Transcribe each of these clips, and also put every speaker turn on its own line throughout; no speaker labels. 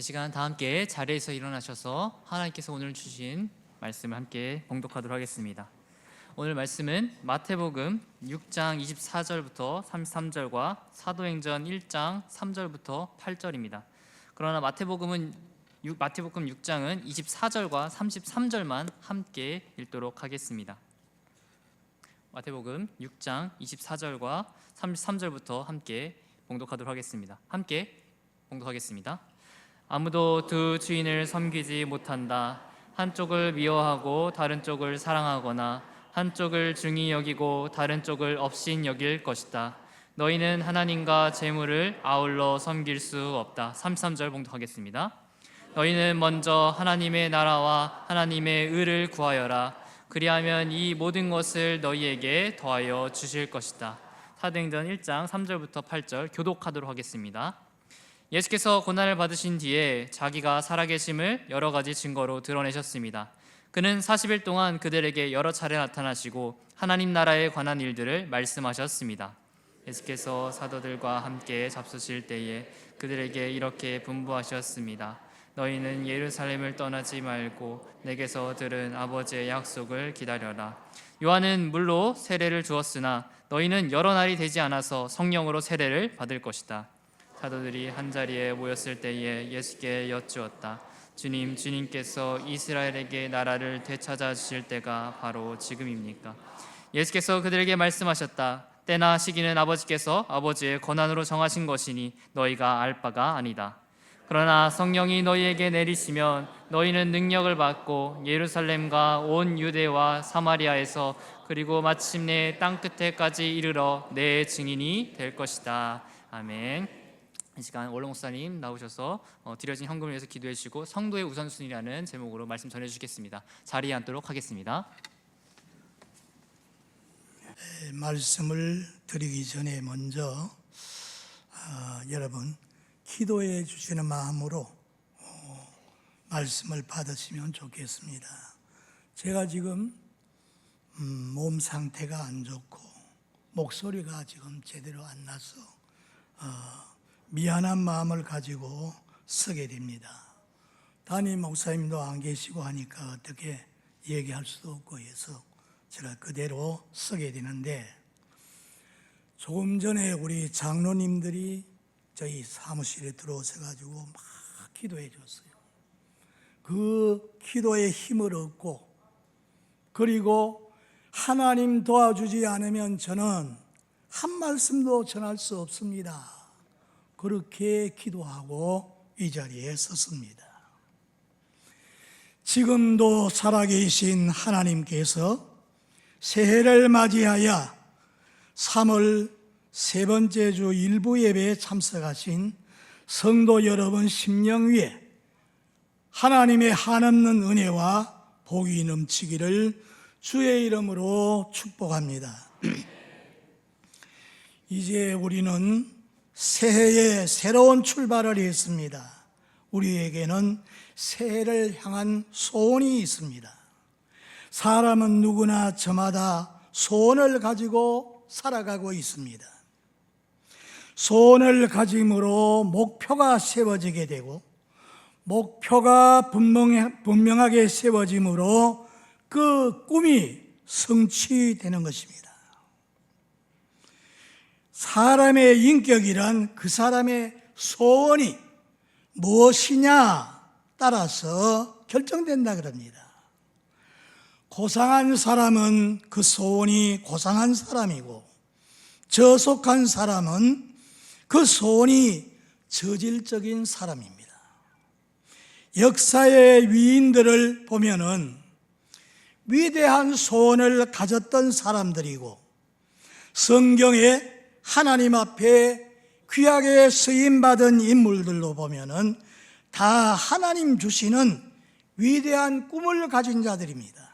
이 시간 다 함께 자리에서 일어나셔서 하나님께서 오늘 주신 말씀을 함께 봉독하도록 하겠습니다. 오늘 말씀은 마태복음 6장 24절부터 33절과 사도행전 1장 3절부터 8절입니다. 그러나 마태복음 6장은 24절과 33절만 함께 읽도록 하겠습니다. 마태복음 6장 24절과 33절부터 함께 봉독하도록 하겠습니다. 함께 봉독하겠습니다. 아무도 두 주인을 섬기지 못한다. 한쪽을 미워하고 다른 쪽을 사랑하거나 한쪽을 중히 여기고 다른 쪽을 업신 여길 것이다. 너희는 하나님과 재물을 아울러 섬길 수 없다. 33절 봉독하겠습니다. 너희는 먼저 하나님의 나라와 하나님의 의를 구하여라. 그리하면 이 모든 것을 너희에게 더하여 주실 것이다. 사도행전 1장 3절부터 8절 교독하도록 하겠습니다. 예수께서 고난을 받으신 뒤에 자기가 살아계심을 여러 가지 증거로 드러내셨습니다. 그는 40일 동안 그들에게 여러 차례 나타나시고 하나님 나라에 관한 일들을 말씀하셨습니다. 예수께서 사도들과 함께 잡수실 때에 그들에게 이렇게 분부하셨습니다. 너희는 예루살렘을 떠나지 말고 내게서 들은 아버지의 약속을 기다려라. 요한은 물로 세례를 주었으나 너희는 여러 날이 되지 않아서 성령으로 세례를 받을 것이다. 사도들이 한자리에 모였을 때에 예수께 여쭈었다. 주님께서 이스라엘에게 나라를 되찾아 주실 때가 바로 지금입니까? 예수께서 그들에게 말씀하셨다. 때나 시기는 아버지께서 아버지의 권한으로 정하신 것이니 너희가 알 바가 아니다. 그러나 성령이 너희에게 내리시면 너희는 능력을 받고 예루살렘과 온 유대와 사마리아에서 그리고 마침내 땅끝에까지 이르러 내 증인이 될 것이다. 아멘. 이 시간 원로 목사님 나오셔서 드려진 헌금을 위해서 기도해 주시고 성도의 우선순위라는 제목으로 말씀 전해 주시겠습니다. 자리에 앉도록 하겠습니다.
말씀을 드리기 전에 먼저 여러분 기도해 주시는 마음으로 말씀을 받으시면 좋겠습니다. 제가 지금 몸 상태가 안 좋고 목소리가 지금 제대로 안 나서 미안한 마음을 가지고 서게 됩니다. 담임 목사님도 안 계시고 하니까 어떻게 얘기할 수도 없고 해서 제가 그대로 서게 되는데, 조금 전에 우리 장로님들이 저희 사무실에 들어오셔가지고 막 기도해 줬어요. 그 기도에 힘을 얻고, 그리고 하나님 도와주지 않으면 저는 한 말씀도 전할 수 없습니다. 그렇게 기도하고 이 자리에 섰습니다. 지금도 살아계신 하나님께서 새해를 맞이하여 3월 세 번째 주 일부 예배에 참석하신 성도 여러분 심령 위에 하나님의 한없는 은혜와 복이 넘치기를 주의 이름으로 축복합니다. 이제 우리는 새해에 새로운 출발을 했습니다. 우리에게는 새해를 향한 소원이 있습니다. 사람은 누구나 저마다 소원을 가지고 살아가고 있습니다. 소원을 가짐으로 목표가 세워지게 되고, 목표가 분명하게 세워짐으로 그 꿈이 성취되는 것입니다. 사람의 인격이란 그 사람의 소원이 무엇이냐 따라서 결정된다 그럽니다. 고상한 사람은 그 소원이 고상한 사람이고, 저속한 사람은 그 소원이 저질적인 사람입니다. 역사의 위인들을 보면은 위대한 소원을 가졌던 사람들이고, 성경에 하나님 앞에 귀하게 쓰임받은 인물들로 보면은 다 하나님 주시는 위대한 꿈을 가진 자들입니다.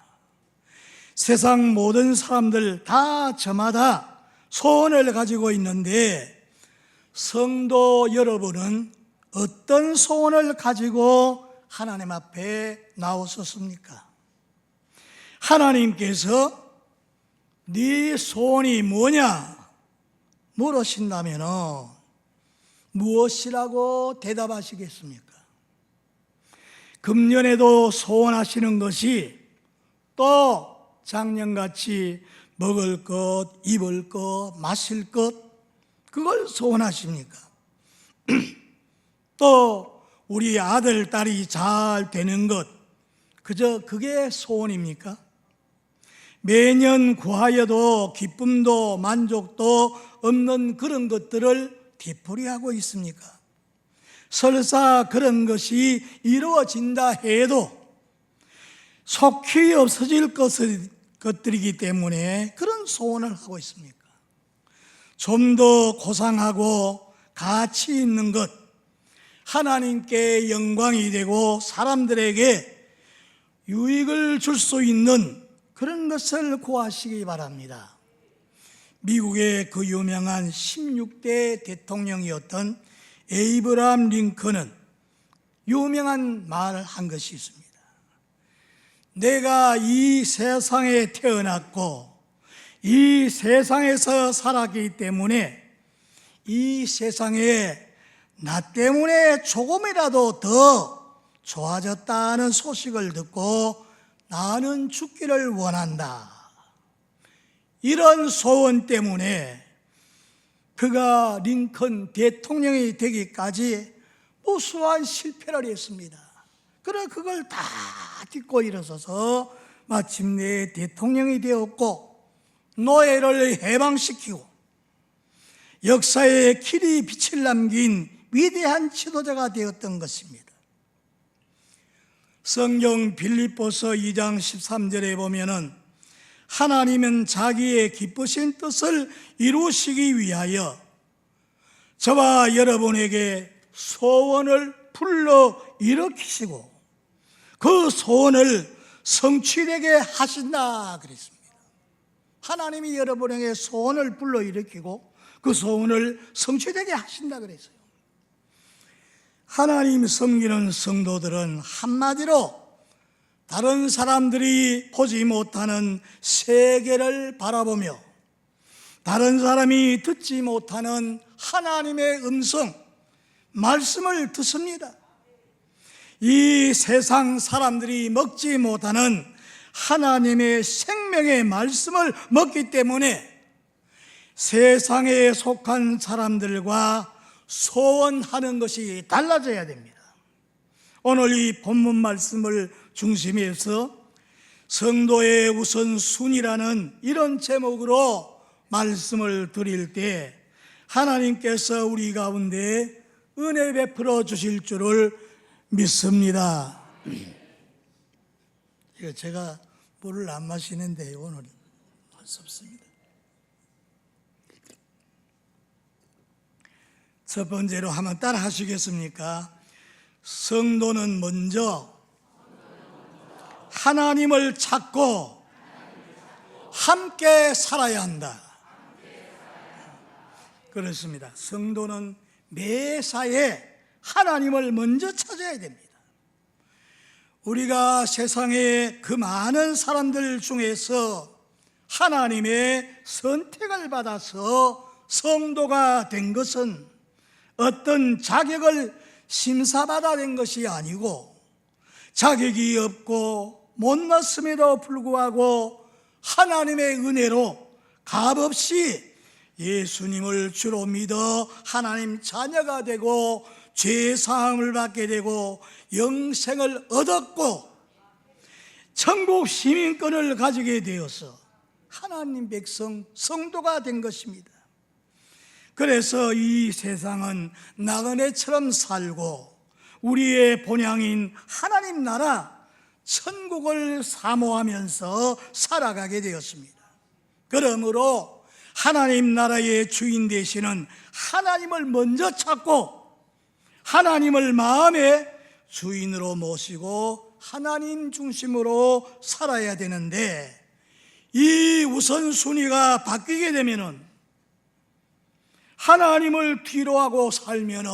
세상 모든 사람들 다 저마다 소원을 가지고 있는데, 성도 여러분은 어떤 소원을 가지고 하나님 앞에 나오셨습니까? 하나님께서 네 소원이 뭐냐 물으신다면 무엇이라고 대답하시겠습니까? 금년에도 소원하시는 것이 또 작년같이 먹을 것, 입을 것, 마실 것, 그걸 소원하십니까? 또 우리 아들, 딸이 잘 되는 것, 그저 그게 소원입니까? 매년 구하여도 기쁨도 만족도 없는 그런 것들을 되풀이하고 있습니까? 설사 그런 것이 이루어진다 해도 속히 없어질 것들이기 때문에 그런 소원을 하고 있습니까? 좀 더 고상하고 가치 있는 것, 하나님께 영광이 되고 사람들에게 유익을 줄 수 있는 그런 것을 구하시기 바랍니다. 미국의 그 유명한 16대 대통령이었던 에이브라함 링컨은 유명한 말을 한 것이 있습니다. 내가 이 세상에 태어났고 이 세상에서 살았기 때문에 이 세상에 나 때문에 조금이라도 더 좋아졌다는 소식을 듣고 나는 죽기를 원한다. 이런 소원 때문에 그가 링컨 대통령이 되기까지 무수한 실패를 했습니다. 그래 그걸 다 딛고 일어서서 마침내 대통령이 되었고 노예를 해방시키고 역사에 길이 빛을 남긴 위대한 지도자가 되었던 것입니다. 성경 빌립보서 2장 13절에 보면은 하나님은 자기의 기쁘신 뜻을 이루시기 위하여 저와 여러분에게 소원을 불러 일으키시고 그 소원을 성취되게 하신다 그랬습니다. 하나님이 여러분에게 소원을 불러 일으키고 그 소원을 성취되게 하신다 그랬어요. 하나님 섬기는 성도들은 한마디로 다른 사람들이 보지 못하는 세계를 바라보며 다른 사람이 듣지 못하는 하나님의 음성, 말씀을 듣습니다. 이 세상 사람들이 먹지 못하는 하나님의 생명의 말씀을 먹기 때문에 세상에 속한 사람들과 소원하는 것이 달라져야 됩니다. 오늘 이 본문 말씀을 중심에서 성도의 우선순위라는 이런 제목으로 말씀을 드릴 때 하나님께서 우리 가운데 은혜 베풀어 주실 줄을 믿습니다. 제가 물을 안 마시는데 오늘 할 수 없습니다. 첫 번째로 한번 따라 하시겠습니까? 성도는 먼저 하나님을 찾고 함께 살아야 한다. 그렇습니다. 성도는 매사에 하나님을 먼저 찾아야 됩니다. 우리가 세상의 그 많은 사람들 중에서 하나님의 선택을 받아서 성도가 된 것은 어떤 자격을 심사받아 된 것이 아니고 자격이 없고 못났음에도 불구하고 하나님의 은혜로 값없이 예수님을 주로 믿어 하나님 자녀가 되고 죄사함을 받게 되고 영생을 얻었고 천국 시민권을 가지게 되어서 하나님 백성 성도가 된 것입니다. 그래서 이 세상은 나그네처럼 살고 우리의 본향인 하나님 나라 천국을 사모하면서 살아가게 되었습니다. 그러므로 하나님 나라의 주인 되시는 하나님을 먼저 찾고 하나님을 마음의 주인으로 모시고 하나님 중심으로 살아야 되는데 이 우선순위가 바뀌게 되면은 하나님을 뒤로하고 살면은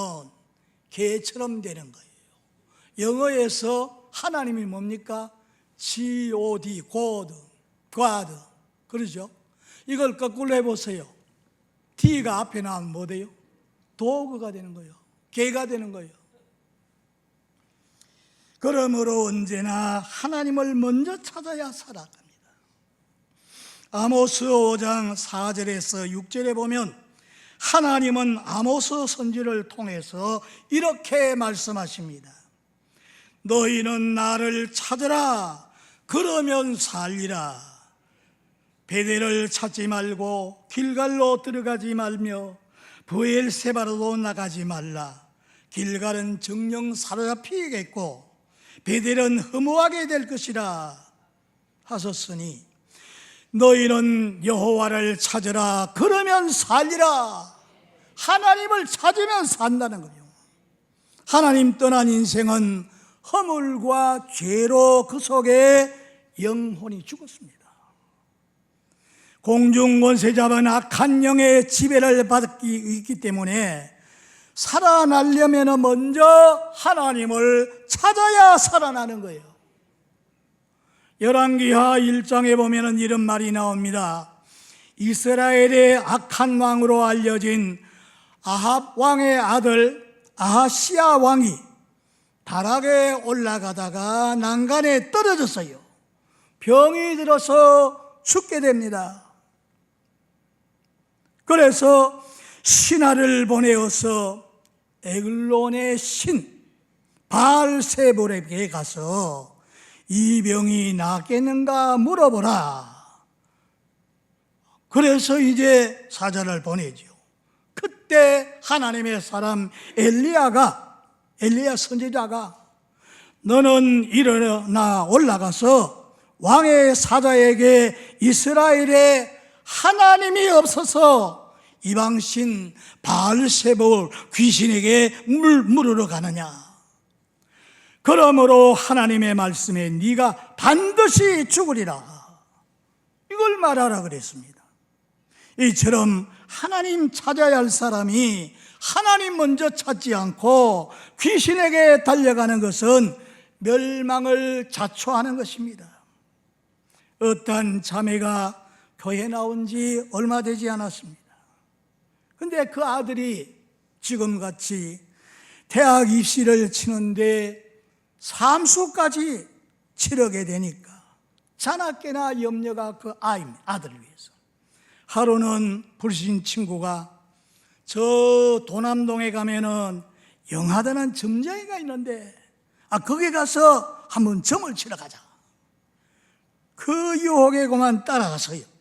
개처럼 되는 거예요. 영어에서 하나님이 뭡니까? God, God. 그러죠? 이걸 거꾸로 해보세요. D가 앞에 나오면 뭐 돼요? 도그가 되는 거예요. 개가 되는 거예요. 그러므로 언제나 하나님을 먼저 찾아야 살아갑니다. 아모스 5장 4절에서 6절에 보면 하나님은 아모스 선지를 통해서 이렇게 말씀하십니다. 너희는 나를 찾으라. 그러면 살리라. 베델을 찾지 말고 길갈로 들어가지 말며 브엘세바로도 나가지 말라. 길갈은 정령 사로잡히겠고 베델은 허무하게 될 것이라 하셨으니 너희는 여호와를 찾으라. 그러면 살리라. 하나님을 찾으면 산다는 거예요. 하나님 떠난 인생은 허물과 죄로 그 속에 영혼이 죽었습니다. 공중권세 잡은 악한 영의 지배를 받기 있기 때문에 살아나려면 먼저 하나님을 찾아야 살아나는 거예요. 열왕기하 1장에 보면 이런 말이 나옵니다. 이스라엘의 악한 왕으로 알려진 아합 왕의 아들 아하시야 왕이 다락에 올라가다가 난간에 떨어졌어요. 병이 들어서 죽게 됩니다. 그래서 신하를 보내어서 에글론의 신 바알세볼에게 가서 이 병이 낫겠는가 물어보라. 그래서 이제 사자를 보내죠. 그때 하나님의 사람 엘리야 선지자가 너는 일어나 올라가서 왕의 사자에게 이스라엘에 하나님이 없어서 이방신 바알세볼 귀신에게 물으러 가느냐. 그러므로 하나님의 말씀에 네가 반드시 죽으리라. 이걸 말하라 그랬습니다. 이처럼 하나님 찾아야 할 사람이 하나님 먼저 찾지 않고 귀신에게 달려가는 것은 멸망을 자초하는 것입니다. 어떤 자매가 교회 나온 지 얼마 되지 않았습니다. 근데 그 아들이 지금같이 대학 입시를 치는데 삼수까지 치르게 되니까 자나깨나 염려가 그 아들을 위해서. 하루는 불신 친구가 저 도남동에 가면은 영하다는 점쟁이가 있는데 거기 가서 한번 점을 치러 가자. 그 유혹에 그만 따라가서요.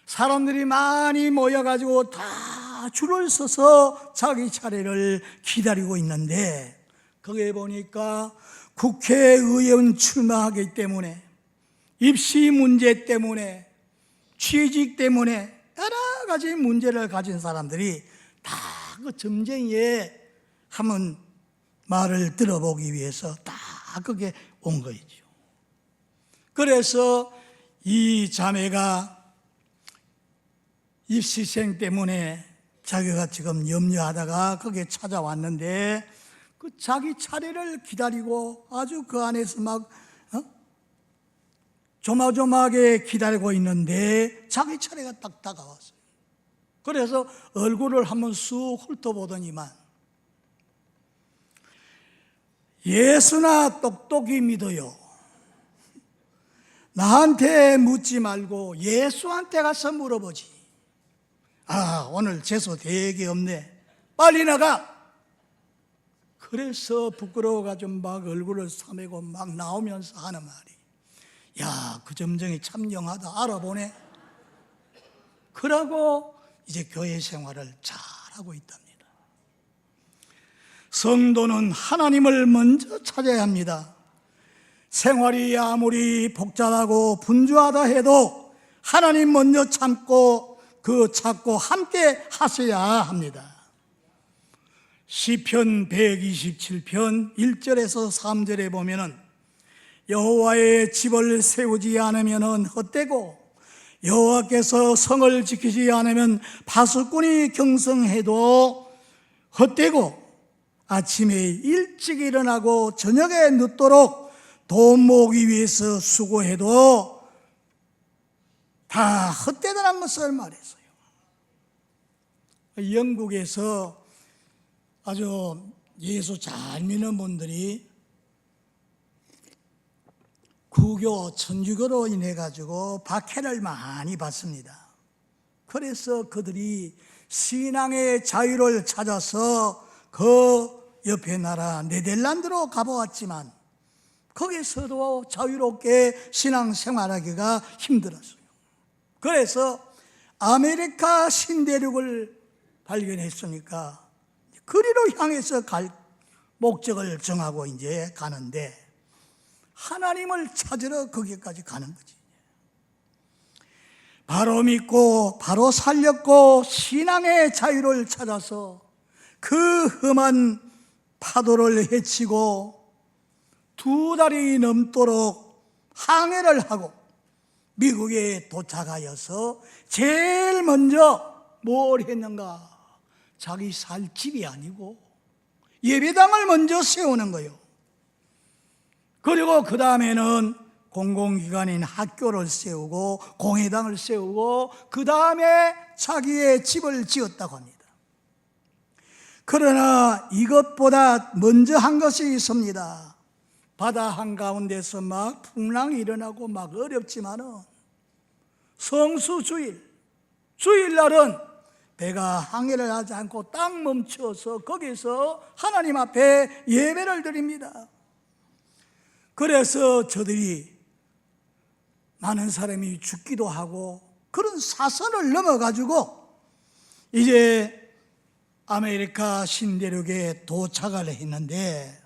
사람들이 많이 모여가지고 다 줄을 서서 자기 차례를 기다리고 있는데 거기에 보니까 국회의원 출마하기 때문에 입시 문제 때문에 취직 때문에 여러 가지 문제를 가진 사람들이 다 그 점쟁이의 한번 말을 들어보기 위해서 다 그게 온 거죠. 그래서 이 자매가 입시생 때문에 자기가 지금 염려하다가 거기에 찾아왔는데 그 자기 차례를 기다리고 아주 그 안에서 막 조마조마하게 기다리고 있는데 자기 차례가 딱 다가왔어요. 그래서 얼굴을 한번 쑥 훑어보더니만 예수나 똑똑히 믿어요. 나한테 묻지 말고 예수한테 가서 물어보지. 오늘 재수 되게 없네. 빨리 나가. 그래서 부끄러워가지고 막 얼굴을 싸매고 막 나오면서 하는 말이, 야, 그 점쟁이 참 영하다. 알아보네. 그러고 이제 교회 생활을 잘하고 있답니다. 성도는 하나님을 먼저 찾아야 합니다. 생활이 아무리 복잡하고 분주하다 해도 하나님 먼저 찾고 함께 하셔야 합니다. 시편 127편 1절에서 3절에 보면은 여호와의 집을 세우지 않으면 헛되고 여호와께서 성을 지키지 않으면 파수꾼이 경성해도 헛되고 아침에 일찍 일어나고 저녁에 늦도록 돈 모으기 위해서 수고해도 다 헛되다는 것을 말했어요. 영국에서 아주 예수 잘 믿는 분들이 구교, 천주교로 인해 가지고 박해를 많이 받습니다. 그래서 그들이 신앙의 자유를 찾아서 그 옆에 나라 네덜란드로 가보았지만 거기서도 자유롭게 신앙생활하기가 힘들었어요. 그래서 아메리카 신대륙을 발견했으니까 그리로 향해서 갈 목적을 정하고 이제 가는데 하나님을 찾으러 거기까지 가는 거지. 바로 믿고 바로 살렸고 신앙의 자유를 찾아서 그 험한 파도를 헤치고 2달이 넘도록 항해를 하고 미국에 도착하여서 제일 먼저 뭘 했는가? 자기 살 집이 아니고 예배당을 먼저 세우는 거예요. 그리고 그 다음에는 공공기관인 학교를 세우고 공회당을 세우고 그 다음에 자기의 집을 지었다고 합니다. 그러나 이것보다 먼저 한 것이 있습니다. 바다 한가운데서 막 풍랑이 일어나고 막 어렵지만은 성수주일, 주일날은 배가 항해를 하지 않고 딱 멈춰서 거기서 하나님 앞에 예배를 드립니다. 그래서 저들이 많은 사람이 죽기도 하고 그런 사선을 넘어가지고 이제 아메리카 신대륙에 도착을 했는데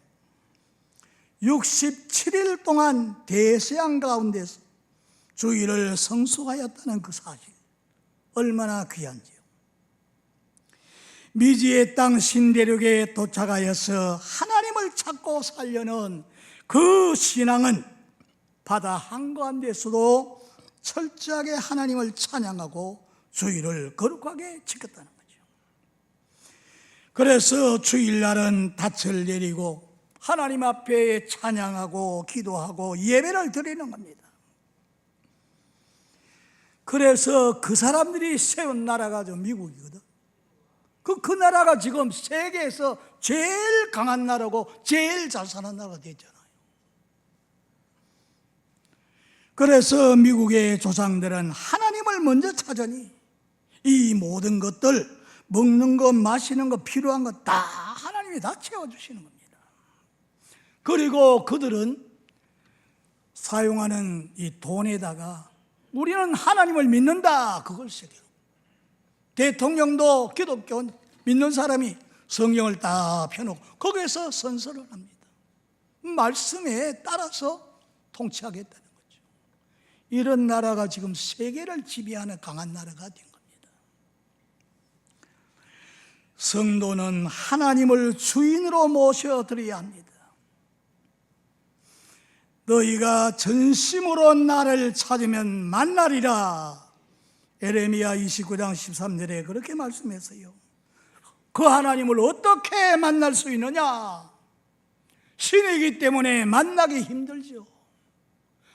67일 동안 대서양 가운데서 주일을 성수하였다는 그 사실 얼마나 귀한지요. 미지의 땅 신대륙에 도착하여서 하나님을 찾고 살려는 그 신앙은 바다 한가운데서도 철저하게 하나님을 찬양하고 주일을 거룩하게 지켰다는 거죠. 그래서 주일날은 닻을 내리고 하나님 앞에 찬양하고 기도하고 예배를 드리는 겁니다. 그래서 그 사람들이 세운 나라가 저 미국이거든. 그 나라가 지금 세계에서 제일 강한 나라고 제일 잘 사는 나라가 됐잖아요. 그래서 미국의 조상들은 하나님을 먼저 찾으니 이 모든 것들 먹는 것, 마시는 것, 필요한 것 다 하나님이 다 채워주시는 겁니다. 그리고 그들은 사용하는 이 돈에다가 우리는 하나님을 믿는다 그걸 새겨요. 대통령도 기독교 믿는 사람이 성경을 딱 펴놓고 거기에서 선서를 합니다. 말씀에 따라서 통치하겠다는 거죠. 이런 나라가 지금 세계를 지배하는 강한 나라가 된 겁니다. 성도는 하나님을 주인으로 모셔드려야 합니다. 너희가 전심으로 나를 찾으면 만나리라. 에레미야 29장 13절에 그렇게 말씀했어요. 그 하나님을 어떻게 만날 수 있느냐? 신이기 때문에 만나기 힘들죠.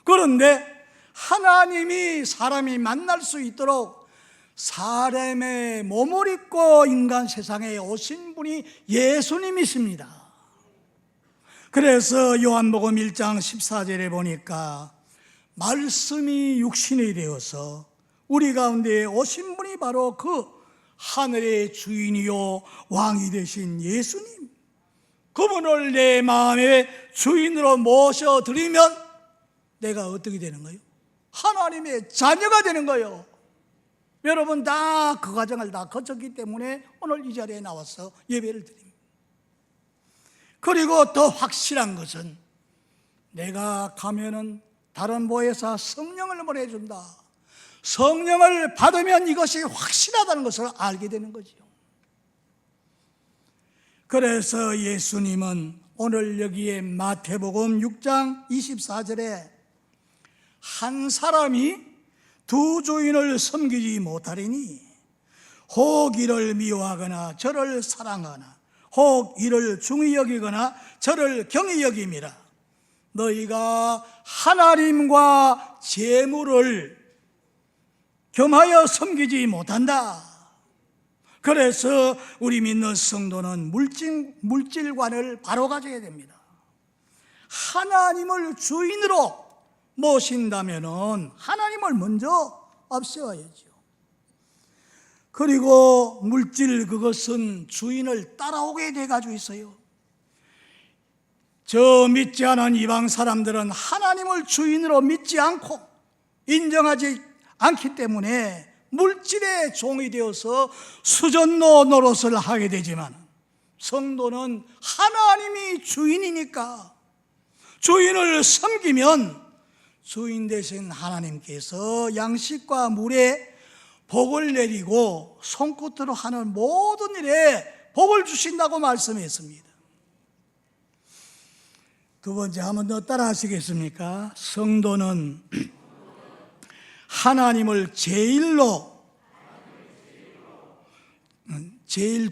그런데 하나님이 사람이 만날 수 있도록 사람의 몸을 입고 인간 세상에 오신 분이 예수님이십니다. 그래서 요한복음 1장 14절에 보니까 말씀이 육신이 되어서 우리 가운데 오신 분이 바로 그 하늘의 주인이요 왕이 되신 예수님, 그분을 내 마음의 주인으로 모셔드리면 내가 어떻게 되는 거예요? 하나님의 자녀가 되는 거예요. 여러분 다 그 과정을 다 거쳤기 때문에 오늘 이 자리에 나와서 예배를 드립니다. 그리고 더 확실한 것은 내가 가면은 다른 보혜사 성령을 보내준다. 성령을 받으면 이것이 확실하다는 것을 알게 되는 거죠. 그래서 예수님은 오늘 여기에 마태복음 6장 24절에 한 사람이 두 주인을 섬기지 못하리니 혹 이를 미워하거나 저를 사랑하나 혹 이를 중히 여기거나 저를 경히 여김이라. 너희가 하나님과 재물을 겸하여 섬기지 못한다. 그래서 우리 믿는 성도는 물질관을 바로 가져야 됩니다. 하나님을 주인으로 모신다면은 하나님을 먼저 앞세워야죠. 그리고 물질 그것은 주인을 따라오게 돼가지고 있어요. 저 믿지 않은 이방 사람들은 하나님을 주인으로 믿지 않고 인정하지 않기 때문에 물질의 종이 되어서 수전노 노릇을 하게 되지만, 성도는 하나님이 주인이니까 주인을 섬기면 주인 되신 하나님께서 양식과 물에 복을 내리고 손끝으로 하는 모든 일에 복을 주신다고 말씀했습니다. 두 번째, 한번 더 따라 하시겠습니까? 성도는 하나님을 제일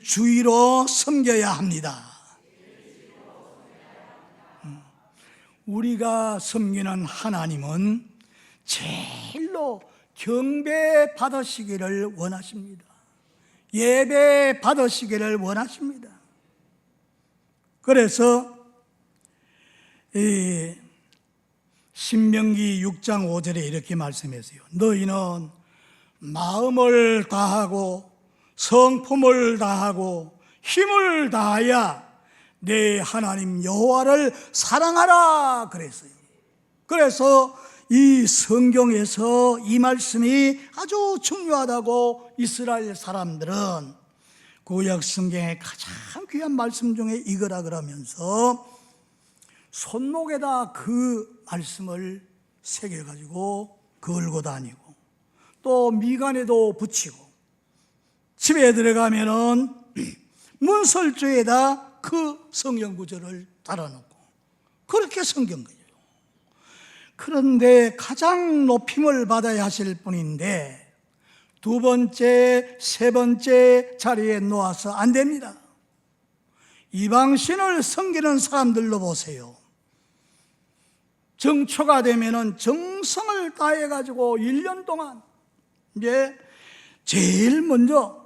주의로 섬겨야 합니다. 우리가 섬기는 하나님은 제일로 경배 받으시기를 원하십니다. 예배 받으시기를 원하십니다. 그래서 신명기 6장 5절에 이렇게 말씀했어요. 너희는 마음을 다하고 성품을 다하고 힘을 다하여 내 하나님 여호와를 사랑하라 그랬어요. 그래서 이 성경에서 이 말씀이 아주 중요하다고 이스라엘 사람들은 구약 성경의 가장 귀한 말씀 중에 이거라 그러면서 손목에다 그 말씀을 새겨가지고 걸고 다니고, 또 미간에도 붙이고, 집에 들어가면은 문설주에다 그 성경 구절을 달아놓고 그렇게 섬긴 거예요. 그런데 가장 높임을 받아야 하실 분인데 두 번째, 세 번째 자리에 놓아서 안 됩니다. 이방신을 섬기는 사람들로 보세요. 정초가 되면은 정성을 다해가지고 1년 동안 이제 제일 먼저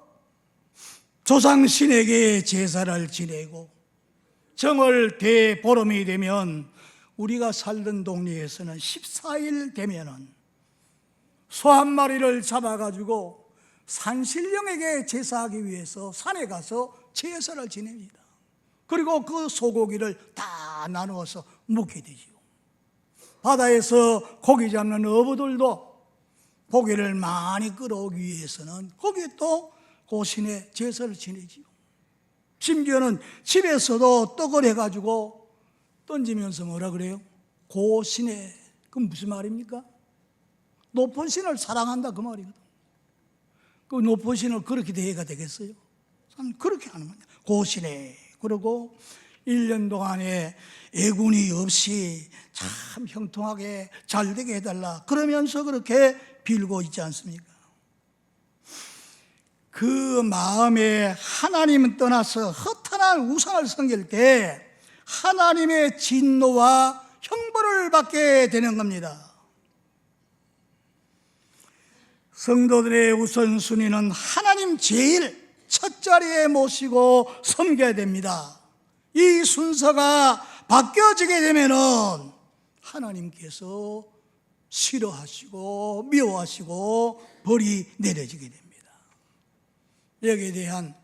조상신에게 제사를 지내고, 정월 대보름이 되면 우리가 살던 동네에서는 14일 되면은 소 한 마리를 잡아가지고 산신령에게 제사하기 위해서 산에 가서 제사를 지냅니다. 그리고 그 소고기를 다 나누어서 먹게 되죠. 바다에서 고기 잡는 어부들도 고기를 많이 끌어오기 위해서는 거기에 또 고신에 제사를 지내지요. 심지어는 집에서도 떡을 해가지고 던지면서 뭐라 그래요? 고신에, 그건 무슨 말입니까? 높은 신을 사랑한다 그 말이거든. 그 높은 신을 그렇게 대해가 되겠어요? 그렇게 하는 겁니다. 고신에. 그리고 1년 동안에 애군이 없이 참 형통하게 잘 되게 해달라 그러면서 그렇게 빌고 있지 않습니까? 그 마음에 하나님은 떠나서 허탄한 우상을 섬길 때 하나님의 진노와 형벌을 받게 되는 겁니다. 성도들의 우선순위는 하나님 제일 첫 자리에 모시고 섬겨야 됩니다. 이 순서가 바뀌어지게 되면은 하나님께서 싫어하시고 미워하시고 벌이 내려지게 됩니다. 여기에 대한,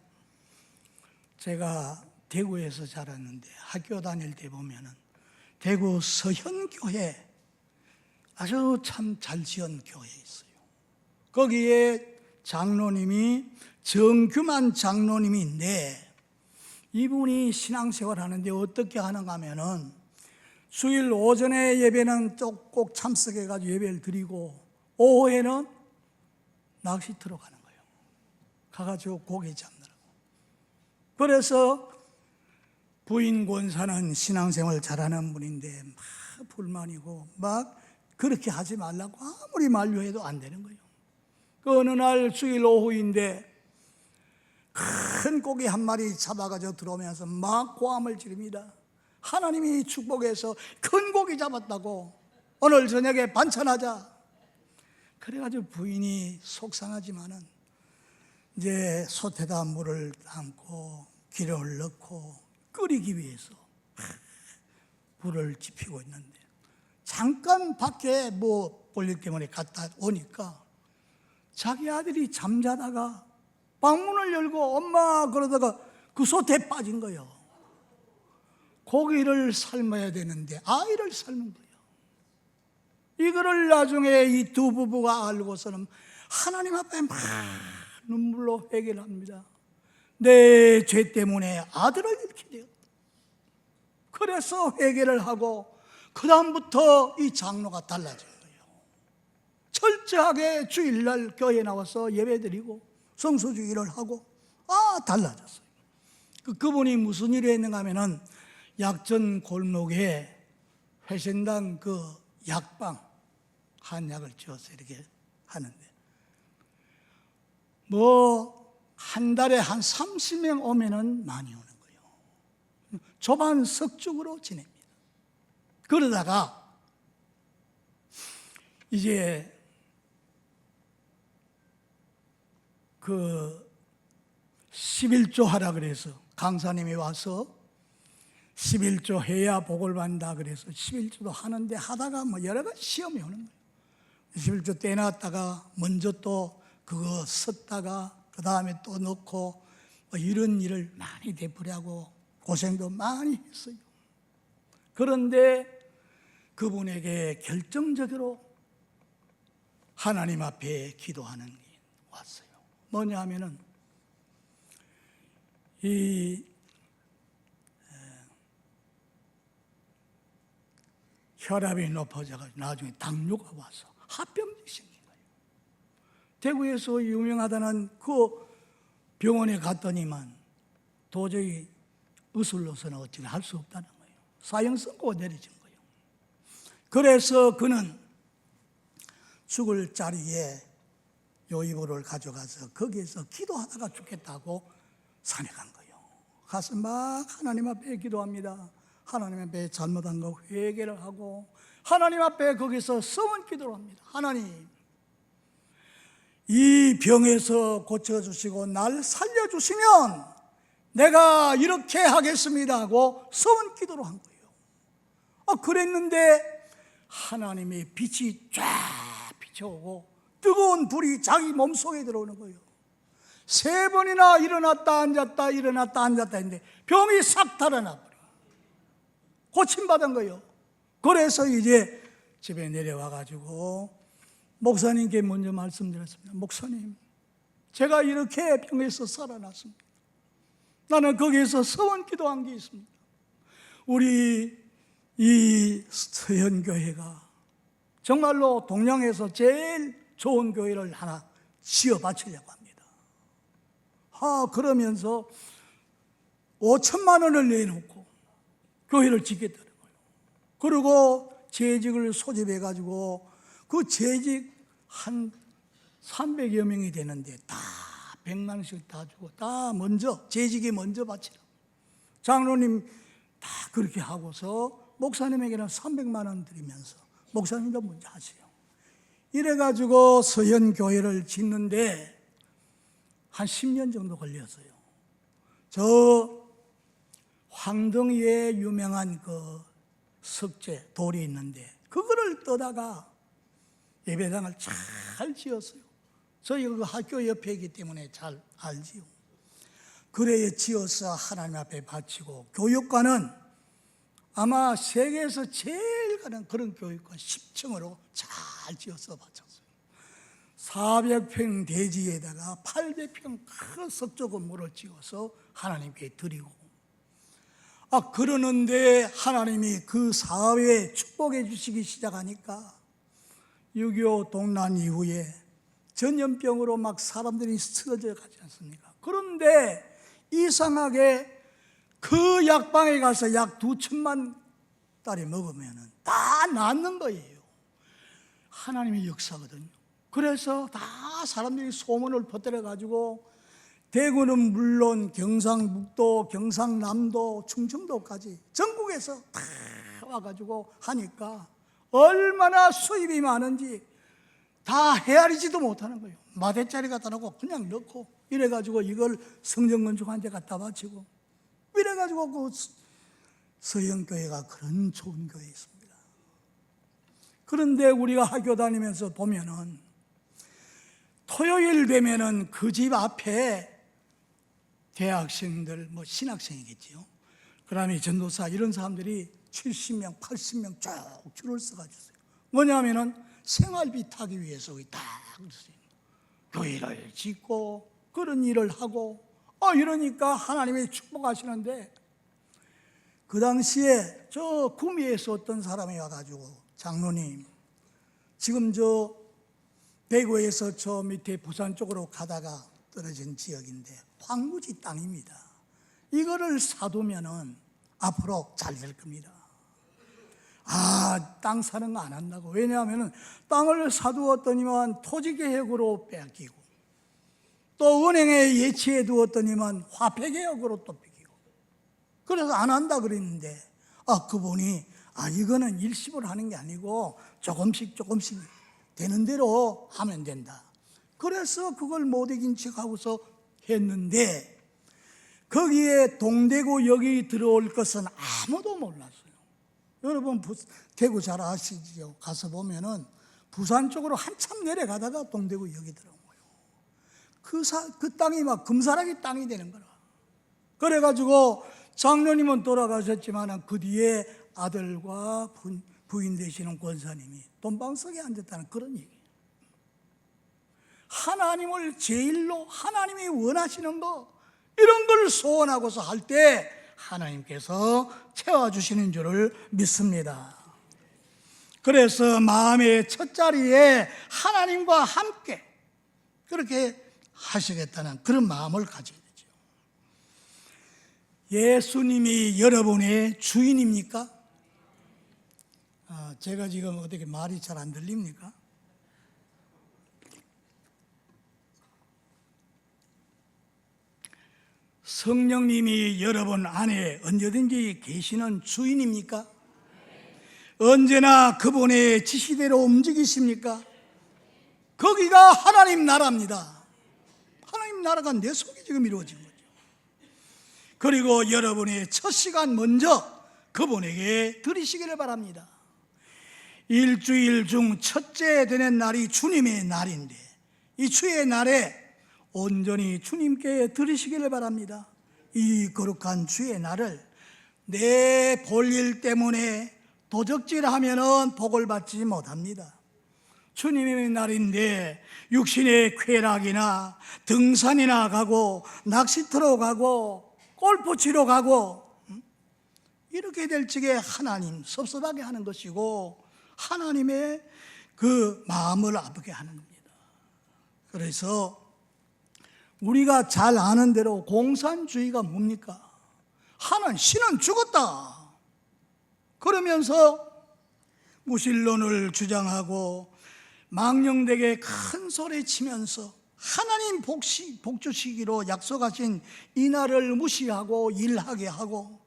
제가 대구에서 자랐는데 학교 다닐 때 보면은 대구 서현교회 아주 참 잘 지은 교회 있어요. 거기에 장로님이 정규만 장로님인데 이분이 신앙생활 하는데 어떻게 하는가 하면은 주일 오전에 예배는 꼭 참석해가지고 예배를 드리고 오후에는 낚시터로 가는 거예요. 가가지고 고기 잡느라고. 그래서 부인 권사는 신앙생활 잘하는 분인데 막 불만이고 막 그렇게 하지 말라고 아무리 만류해도 안 되는 거예요. 그 어느 날 주일 오후인데 큰 고기 한 마리 잡아가지고 들어오면서 막 고함을 지릅니다. 하나님이 축복해서 큰 고기 잡았다고 오늘 저녁에 반찬하자. 그래가지고 부인이 속상하지만은 이제 솥에다 물을 담고 기름을 넣고 끓이기 위해서 불을 지피고 있는데 잠깐 밖에 뭐 볼일 때문에 갔다 오니까 자기 아들이 잠자다가 방문을 열고 엄마 그러다가 그 솥에 빠진 거예요. 고기를 삶아야 되는데 아이를 삶은 거예요. 이거를 나중에 이 두 부부가 알고서는 하나님 앞에 막 눈물로 회개를 합니다. 내 죄 때문에 아들을 잃게 되었다. 그래서 회개를 하고 그 다음부터 이 장로가 달라진 거예요. 철저하게 주일날 교회에 나와서 예배드리고 성수주의를 하고 달라졌어요. 그분이 무슨 일을 했는가 하면은 약전 골목에 회신당 그 약방 한약을 지어서 이렇게 하는데 뭐 한 달에 한 30명 오면은 많이 오는 거예요. 조반 석죽으로 지냅니다. 그러다가 이제 그 11조 하라 그래서 강사님이 와서 11조 해야 복을 받는다 그래서 11조도 하는데 하다가 뭐 여러 가지 시험이 오는 거예요. 11조 떼놨다가 먼저 또 그거 썼다가 그 다음에 또 넣고 뭐 이런 일을 많이 되풀이하고 고생도 많이 했어요. 그런데 그분에게 결정적으로 하나님 앞에 기도하는 게 왔어요. 뭐냐 하면은 이 혈압이 높아져가지고 나중에 당뇨가 와서 합병증이 생긴 거예요. 대구에서 유명하다는 그 병원에 갔더니만 도저히 의술로서는 어찌 할 수 없다는 거예요. 사형 선고가 내려진 거예요. 그래서 그는 죽을 자리에 요이보를 가져가서 거기에서 기도하다가 죽겠다고 산에 간 거예요. 가서 막 하나님 앞에 기도합니다. 하나님 앞에 잘못한 거 회개를 하고 하나님 앞에 거기서 서원 기도를 합니다. 하나님, 이 병에서 고쳐주시고 날 살려주시면 내가 이렇게 하겠습니다 하고 서원 기도를 한 거예요. 그랬는데 하나님의 빛이 쫙 비춰오고 뜨거운 불이 자기 몸속에 들어오는 거예요. 3번이나 일어났다 앉았다 일어났다 앉았다 했는데 병이 싹 달아나 버려. 고침받은 거예요. 그래서 이제 집에 내려와가지고 목사님께 먼저 말씀드렸습니다. 목사님, 제가 이렇게 병에서 살아났습니다. 나는 거기에서 서원 기도한 게 있습니다. 우리 이 서현교회가 정말로 동양에서 제일 좋은 교회를 하나 지어 바치려고 합니다. 그러면서 5천만 원을 내놓고 교회를 짓겠다는 거예요. 그리고 재직을 소집해가지고 그 재직 한 300여 명이 되는데 다 100만원씩 다 주고 다 먼저 재직에 먼저 바치라. 장로님 다 그렇게 하고서 목사님에게는 300만 원 드리면서 목사님도 먼저 하세요. 이래가지고 서현교회를 짓는데 한 10년 정도 걸렸어요. 저 황덩이에 유명한 그 석재 돌이 있는데 그거를 떠다가 예배당을 잘 지었어요. 저희가 그 학교 옆에 있기 때문에 잘 알지요. 그래 지어서 하나님 앞에 바치고 교육관은 아마 세계에서 제일 가는 그런 교육관 10층으로 잘 지어서 바쳤어요. 400평 대지에다가 800평 큰 석조 건물을 지어서 하나님께 드리고 그러는데 하나님이 그 사회에 축복해 주시기 시작하니까 6.25 동란 이후에 전염병으로 막 사람들이 쓰러져 가지 않습니까? 그런데 이상하게 그 약방에 가서 약 2천만 달에 먹으면 다 낫는 거예요. 하나님의 역사거든요. 그래서 다 사람들이 소문을 퍼뜨려 가지고 대구는 물론 경상북도, 경상남도, 충청도까지 전국에서 다 와가지고 하니까 얼마나 수입이 많은지 다 헤아리지도 못하는 거예요. 마대짜리 갖다 놓고 그냥 넣고 이래가지고 이걸 성전건축한테 갖다 바치고 이래가지고 그 서영교회가 그런 좋은 교회 있습니다. 그런데 우리가 학교 다니면서 보면은 토요일 되면은 그 집 앞에 대학생들, 뭐 신학생이겠지요. 그다음에 전도사 이런 사람들이 70명, 80명 쭉 줄을 서가지고 뭐냐면은 생활비 타기 위해서 딱 교회를 짓고 그런 일을 하고 이러니까 하나님이 축복하시는데 그 당시에 저 구미에서 어떤 사람이 와가지고 장로님 지금 저 대구에서 저 밑에 부산 쪽으로 가다가 떨어진 지역인데 황무지 땅입니다. 이거를 사두면은 앞으로 잘 될 겁니다. 땅 사는 거 안 한다고. 왜냐하면 땅을 사두었더니만 토지개혁으로 뺏기고 또 은행에 예치해 두었더니만 화폐개혁으로 또 뺏기고 그래서 안 한다 그랬는데 그분이 이거는 일시불 하는 게 아니고 조금씩 되는 대로 하면 된다. 그래서 그걸 못 이긴 척하고서 했는데 거기에 동대구역이 들어올 것은 아무도 몰랐어요. 여러분 대구 잘 아시죠? 가서 보면은 부산 쪽으로 한참 내려가다가 동대구역이 들어온 거예요. 그 땅이 막 금사라기 땅이 되는 거라. 그래가지고 장로님은 돌아가셨지만 그 뒤에 아들과 부인 되시는 권사님이 돈방석에 앉았다는 그런 얘기예요. 하나님을 제일로 하나님이 원하시는 거 이런 걸 소원하고서 할 때 하나님께서 채워주시는 줄을 믿습니다. 그래서 마음의 첫자리에 하나님과 함께 그렇게 하시겠다는 그런 마음을 가져야 되죠. 예수님이 여러분의 주인입니까? 제가 지금 어떻게 말이 잘 안 들립니까? 성령님이 여러분 안에 언제든지 계시는 주인입니까? 언제나 그분의 지시대로 움직이십니까? 거기가 하나님 나라입니다. 하나님 나라가 내 속에 지금 이루어진 거죠. 그리고 여러분의 첫 시간 먼저 그분에게 드리시기를 바랍니다. 일주일 중 첫째 되는 날이 주님의 날인데 이 주의 날에 온전히 주님께 드리시기를 바랍니다. 이 거룩한 주의 날을 내 볼일 때문에 도적질하면은 복을 받지 못합니다. 주님의 날인데 육신의 쾌락이나 등산이나 가고 낚시터로 가고 골프 치러 가고 이렇게 될 적에 하나님 섭섭하게 하는 것이고 하나님의 그 마음을 아프게 하는 겁니다. 그래서 우리가 잘 아는 대로 공산주의가 뭡니까? 신은 죽었다 그러면서 무신론을 주장하고 망령되게 큰 소리 치면서 하나님 복주시기로 약속하신 이 날을 무시하고 일하게 하고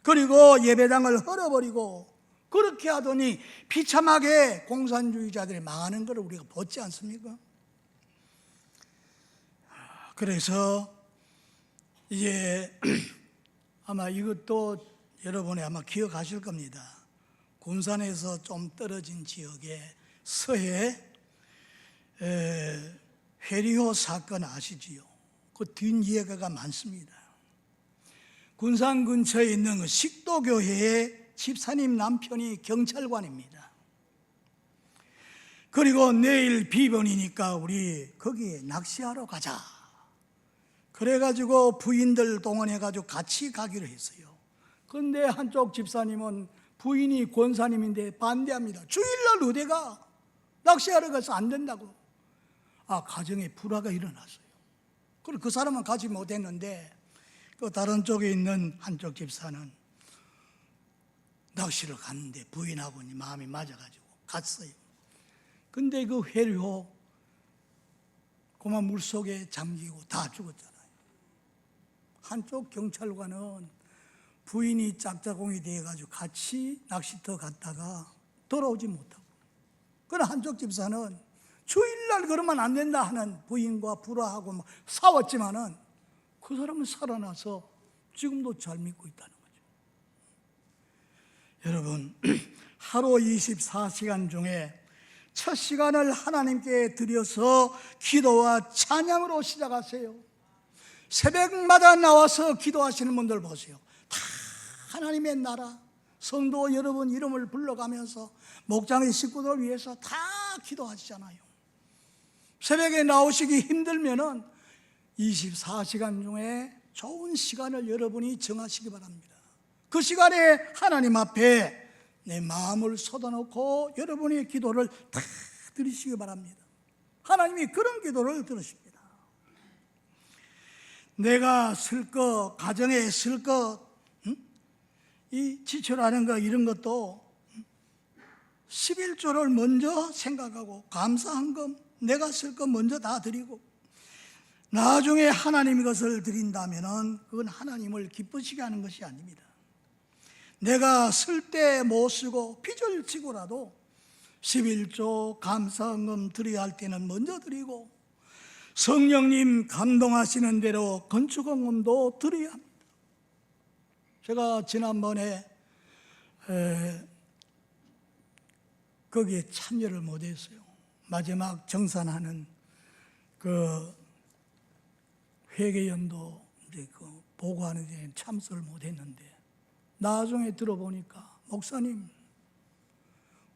그리고 예배당을 헐어버리고 그렇게 하더니 비참하게 공산주의자들이 망하는 것을 우리가 보지 않습니까? 그래서 이제 아마 이것도 여러분이 아마 기억하실 겁니다. 군산에서 좀 떨어진 지역에 서해 회리호 사건 아시지요? 그 뒷이야기가 많습니다. 군산 근처에 있는 그 식도교회의 집사님 남편이 경찰관입니다. 그리고 내일 비번이니까 우리 거기에 낚시하러 가자. 그래가지고 부인들 동원해가지고 같이 가기로 했어요. 그런데 한쪽 집사님은 부인이 권사님인데 반대합니다. 주일날 어디가 낚시하러 가서 안 된다고. 가정에 불화가 일어났어요. 그리고 그 사람은 가지 못했는데 그 다른 쪽에 있는 한쪽 집사는 낚시를 갔는데 부인하고 마음이 맞아가지고 갔어요. 근데 그 회류 그만 물속에 잠기고 다 죽었잖아요. 한쪽 경찰관은 부인이 짝짝꿍이 되어가지고 같이 낚시터 갔다가 돌아오지 못하고, 그러나 한쪽 집사는 주일날 그러면 안 된다 하는 부인과 불화하고 막 싸웠지만은 그 사람은 살아나서 지금도 잘 믿고 있다는 거죠. 여러분, 하루 24시간 중에 첫 시간을 하나님께 드려서 기도와 찬양으로 시작하세요. 새벽마다 나와서 기도하시는 분들 보세요. 다 하나님의 나라, 성도 여러분 이름을 불러가면서 목장의 식구들을 위해서 다 기도하시잖아요. 새벽에 나오시기 힘들면은 24시간 중에 좋은 시간을 여러분이 정하시기 바랍니다. 그 시간에 하나님 앞에 내 마음을 쏟아놓고 여러분의 기도를 다 드리시기 바랍니다. 하나님이 그런 기도를 들으십니다. 내가 쓸 것, 가정에 쓸 것, 이 지출하는 것 이런 것도 11조를 먼저 생각하고 감사한 것, 내가 쓸 것 먼저 다 드리고 나중에 하나님의 것을 드린다면 그건 하나님을 기쁘시게 하는 것이 아닙니다. 내가 쓸 때 못 쓰고 빚을 지고라도 11조 감사헌금 드려야 할 때는 먼저 드리고 성령님 감동하시는 대로 건축헌금도 드려야 합니다. 제가 지난번에 거기에 참여를 못했어요. 마지막 정산하는 그 회계연도 이제 그 보고하는 데 참석을 못했는데 나중에 들어보니까 목사님,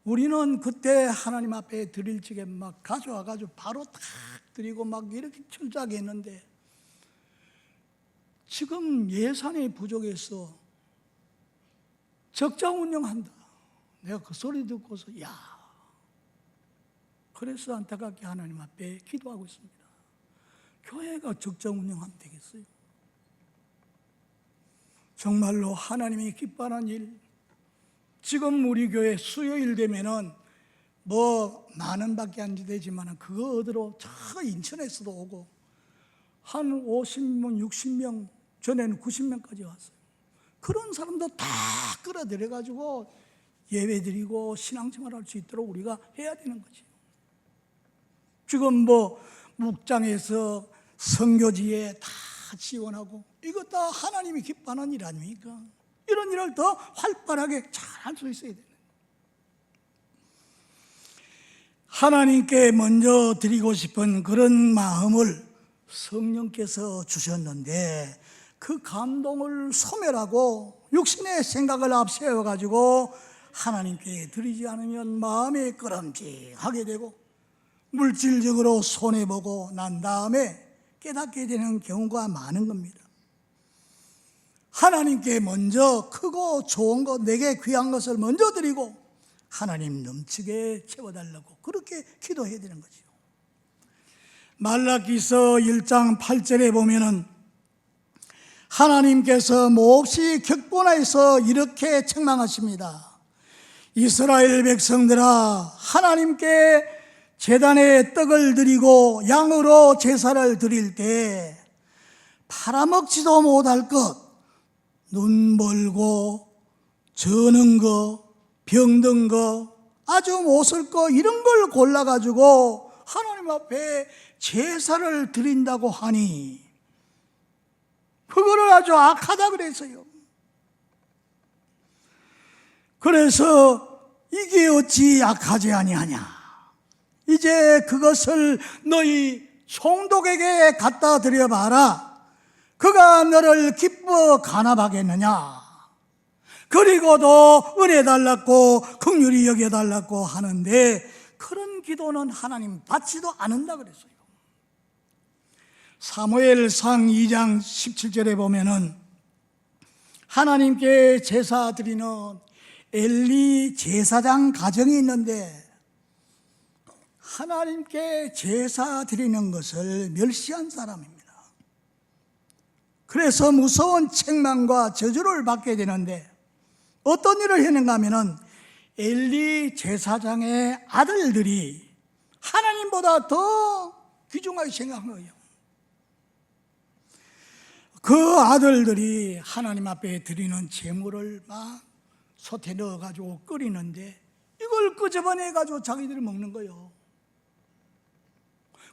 우리는 그때 하나님 앞에 드릴 적에 막 가져와가지고 바로 탁 드리고 막 이렇게 철저하게 했는데 지금 예산이 부족해서 적자 운영한다. 내가 그 소리 듣고서 그래서 안타깝게 하나님 앞에 기도하고 있습니다. 교회가 적자 운영하면 되겠어요? 정말로 하나님이 기뻐하는 일, 지금 우리 교회 수요일 되면은 뭐 만 원밖에 안 되지만 그거 얻으러 저 인천에서도 오고 한 50명, 60명, 전에는 90명까지 왔어요. 그런 사람도 다 끌어들여가지고 예배 드리고 신앙생활 할 수 있도록 우리가 해야 되는 거죠. 지금 뭐 묵장에서 선교지에 다 지원하고 이거 다 하나님이 기뻐하는 일 아닙니까? 이런 일을 더 활발하게 잘 할 수 있어야 되는. 하나님께 먼저 드리고 싶은 그런 마음을 성령께서 주셨는데 그 감동을 소멸하고 육신의 생각을 앞세워가지고 하나님께 드리지 않으면 마음이 꺼름직하게 되고 물질적으로 손해보고 난 다음에 깨닫게 되는 경우가 많은 겁니다. 하나님께 먼저 크고 좋은 것, 내게 귀한 것을 먼저 드리고 하나님 넘치게 채워달라고 그렇게 기도해야 되는 거죠. 말라기서 1장 8절에 보면은 하나님께서 몹시 격분하여서 이렇게 책망하십니다. 이스라엘 백성들아, 하나님께 제단에 떡을 드리고 양으로 제사를 드릴 때 팔아먹지도 못할 것, 눈 멀고 저는 거, 병든 거, 아주 못쓸 거 이런 걸 골라가지고 하나님 앞에 제사를 드린다고 하니 그거를 아주 악하다 그랬어요. 그래서 이게 어찌 악하지 아니하냐, 이제 그것을 너희 총독에게 갖다 드려봐라. 그가 너를 기뻐 간합하겠느냐. 그리고도 은혜 달라고 긍휼히 여겨달라고 하는데 그런 기도는 하나님 받지도 않는다 그랬어요. 사무엘상 2장 17절에 보면은 하나님께 제사 드리는 엘리 제사장 가정이 있는데 하나님께 제사 드리는 것을 멸시한 사람입니다. 그래서 무서운 책망과 저주를 받게 되는데 어떤 일을 했는가 하면은 엘리 제사장의 아들들이 하나님보다 더 귀중하게 생각한 거예요. 그 아들들이 하나님 앞에 드리는 제물을 막 솥에 넣어가지고 끓이는데 이걸 끄집어내가지고 자기들이 먹는 거예요.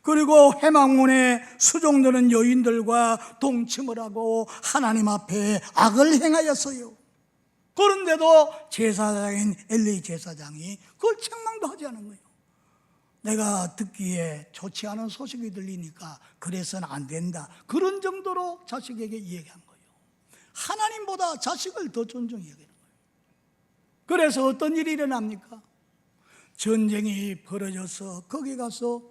그리고 회막문에 수종드는 여인들과 동침을 하고 하나님 앞에 악을 행하였어요. 그런데도 제사장인 엘리 제사장이 그걸 책망도 하지 않은 거예요. 내가 듣기에 좋지 않은 소식이 들리니까 그래서는 안 된다. 그런 정도로 자식에게 이야기한 거예요. 하나님보다 자식을 더 존중히 여기는 거예요. 그래서 어떤 일이 일어납니까? 전쟁이 벌어져서 거기 가서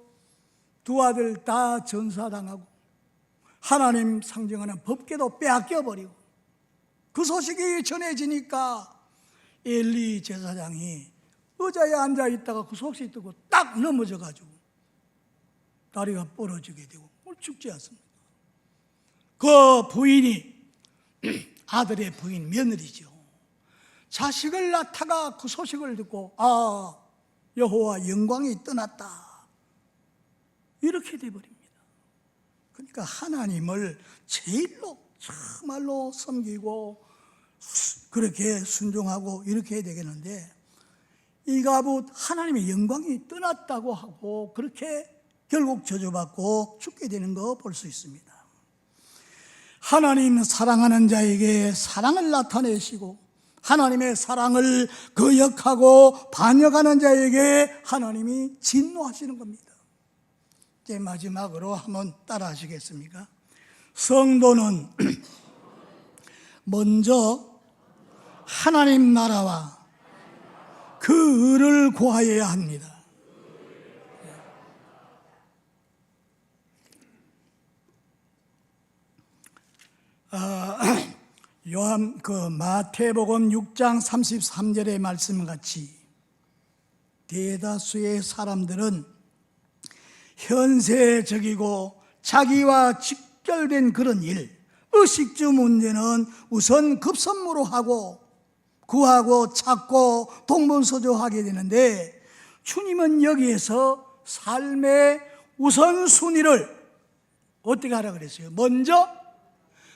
두 아들 다 전사당하고 하나님 상징하는 법궤도 빼앗겨버리고 그 소식이 전해지니까 엘리 제사장이 의자에 앉아있다가 그 소식 듣고 딱 넘어져가지고 다리가 부러지게 되고 죽지 않습니까? 그 부인이 아들의 부인 며느리죠. 자식을 낳다가 그 소식을 듣고 여호와 영광이 떠났다 이렇게 돼버립니다. 그러니까 하나님을 제일로 정말로 섬기고 그렇게 순종하고 이렇게 해야 되겠는데 이가봇 하나님의 영광이 떠났다고 하고 그렇게 결국 저주받고 죽게 되는 거 볼 수 있습니다. 하나님 사랑하는 자에게 사랑을 나타내시고 하나님의 사랑을 거역하고 반역하는 자에게 하나님이 진노하시는 겁니다. 이제 마지막으로 한번 따라 하시겠습니까? 성도는 먼저 하나님 나라와 그 의를 구하여야 합니다. 마태복음 6장 33절의 말씀같이 대다수의 사람들은 현세적이고 자기와 직결된 그런 일, 의식주 문제는 우선 급선무로 하고 구하고 찾고 동분서주하게 되는데 주님은 여기에서 삶의 우선순위를 어떻게 하라 그랬어요? 먼저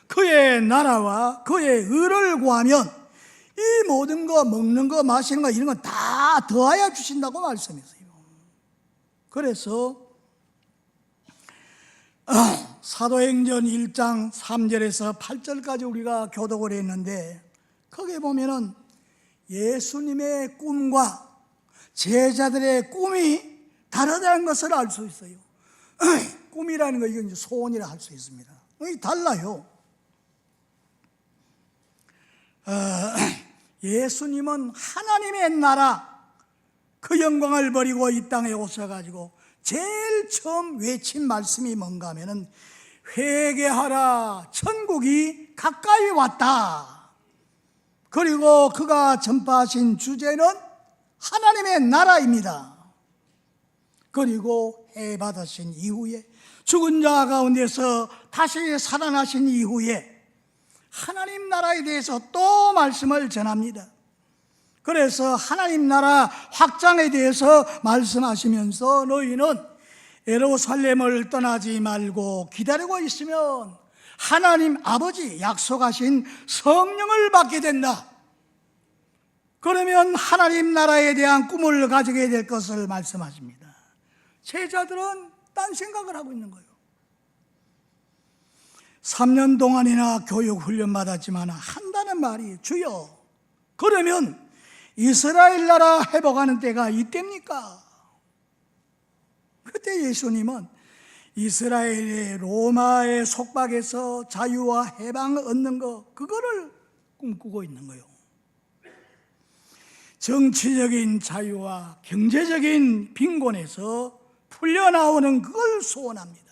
그의 나라와 그의 의를 구하면 이 모든 거 먹는 거 마시는 거 이런 거 다 더하여 주신다고 말씀했어요. 그래서 사도행전 1장 3절에서 8절까지 우리가 교독을 했는데 거기에 보면은 예수님의 꿈과 제자들의 꿈이 다르다는 것을 알 수 있어요. 꿈이라는 거 이건 소원이라 할 수 있습니다. 이게 달라요. 예수님은 하나님의 나라 그 영광을 버리고 이 땅에 오셔가지고 제일 처음 외친 말씀이 뭔가 하면은 회개하라 천국이 가까이 왔다. 그리고 그가 전파하신 주제는 하나님의 나라입니다. 그리고 해 받으신 이후에 죽은 자 가운데서 다시 살아나신 이후에 하나님 나라에 대해서 또 말씀을 전합니다. 그래서 하나님 나라 확장에 대해서 말씀하시면서 너희는 예루살렘을 떠나지 말고 기다리고 있으면 하나님 아버지 약속하신 성령을 받게 된다. 그러면 하나님 나라에 대한 꿈을 가지게 될 것을 말씀하십니다. 제자들은 딴 생각을 하고 있는 거예요. 3년 동안이나 교육 훈련 받았지만 한다는 말이 주여 그러면 이스라엘 나라 회복하는 때가 이때입니까? 그때 예수님은 이스라엘의 로마의 속박에서 자유와 해방을 얻는 거 그거를 꿈꾸고 있는 거예요. 정치적인 자유와 경제적인 빈곤에서 풀려나오는 그걸 소원합니다.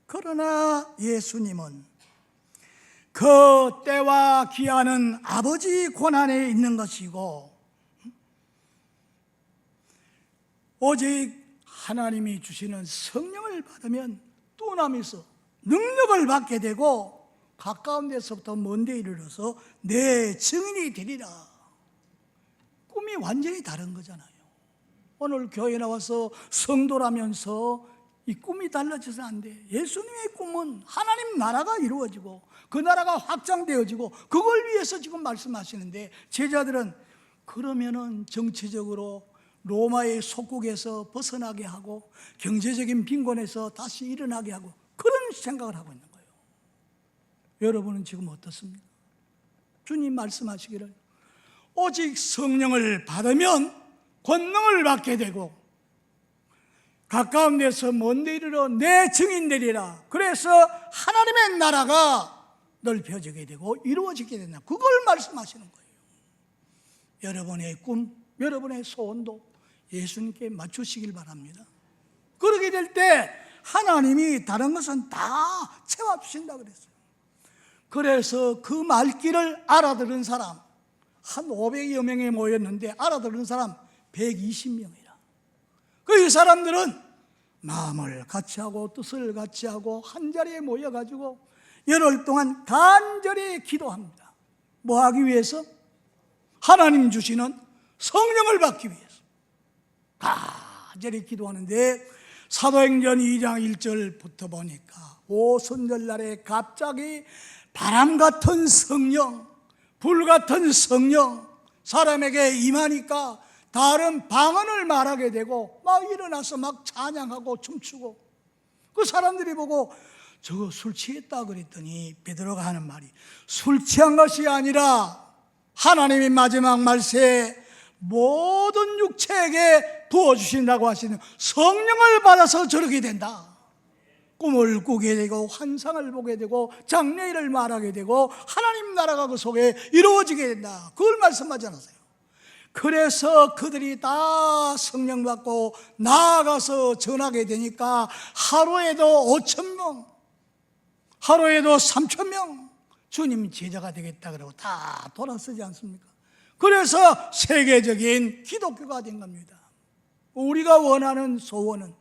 그러나 예수님은 그 때와 기한은 아버지 권한에 있는 것이고 오직 하나님이 주시는 성령을 받으면 또남에서 능력을 받게 되고 가까운 데서부터 먼 데 이르러서 내 증인이 되리라. 꿈이 완전히 다른 거잖아요. 오늘 교회 나와서 성도라면서 이 꿈이 달라져서 안 돼. 예수님의 꿈은 하나님 나라가 이루어지고 그 나라가 확장되어지고 그걸 위해서 지금 말씀하시는데 제자들은 그러면은 정치적으로 로마의 속국에서 벗어나게 하고 경제적인 빈곤에서 다시 일어나게 하고 그런 생각을 하고 있는 거예요. 여러분은 지금 어떻습니까? 주님 말씀하시기를 오직 성령을 받으면 권능을 받게 되고 가까운 데서 먼 데 이르러 내 증인 되리라. 그래서 하나님의 나라가 넓혀지게 되고 이루어지게 된다. 그걸 말씀하시는 거예요. 여러분의 꿈, 여러분의 소원도 예수님께 맞추시길 바랍니다. 그러게 될 때 하나님이 다른 것은 다 채워주신다 그랬어요. 그래서 그 말귀를 알아들은 사람 한 500여 명이 모였는데 알아들은 사람 120명이라. 그 이 사람들은 마음을 같이 하고 뜻을 같이 하고 한 자리에 모여가지고 열흘 동안 간절히 기도합니다. 뭐 하기 위해서? 하나님 주시는 성령을 받기 위해서 간절히 기도하는데 사도행전 2장 1절부터 보니까 오순절날에 갑자기 바람 같은 성령, 불 같은 성령 사람에게 임하니까 다른 방언을 말하게 되고 막 일어나서 막 찬양하고 춤추고 그 사람들이 보고 저거 술 취했다 그랬더니 베드로가 하는 말이 술 취한 것이 아니라 하나님이 마지막 말세에 모든 육체에게 부어주신다고 하시는 성령을 받아서 저렇게 된다. 꿈을 꾸게 되고 환상을 보게 되고 장래일을 말하게 되고 하나님 나라가 그 속에 이루어지게 된다. 그걸 말씀하지 않았어요. 그래서 그들이 다 성령 받고 나아가서 전하게 되니까 하루에도 5,000명, 하루에도 3,000명 주님 제자가 되겠다 그러고 다 돌아서지 않습니까? 그래서 세계적인 기독교가 된 겁니다. 우리가 원하는 소원은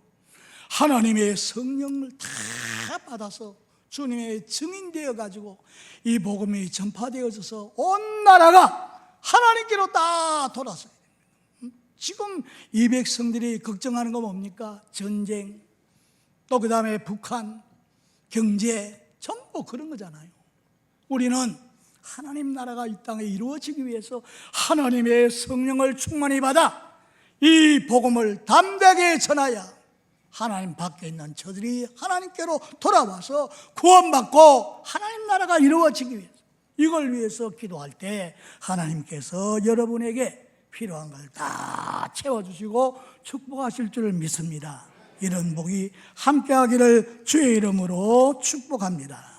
하나님의 성령을 다 받아서 주님의 증인 되어 가지고 이 복음이 전파되어져서 온 나라가 하나님께로 다 돌아서야 됩니다. 지금 이 백성들이 걱정하는 거 뭡니까? 전쟁, 또 그 다음에 북한, 경제, 전부 그런 거잖아요. 우리는 하나님 나라가 이 땅에 이루어지기 위해서 하나님의 성령을 충만히 받아 이 복음을 담대하게 전하여 하나님 밖에 있는 저들이 하나님께로 돌아와서 구원받고 하나님 나라가 이루어지기 위해서 이걸 위해서 기도할 때 하나님께서 여러분에게 필요한 걸 다 채워주시고 축복하실 줄 믿습니다. 이런 복이 함께하기를 주의 이름으로 축복합니다.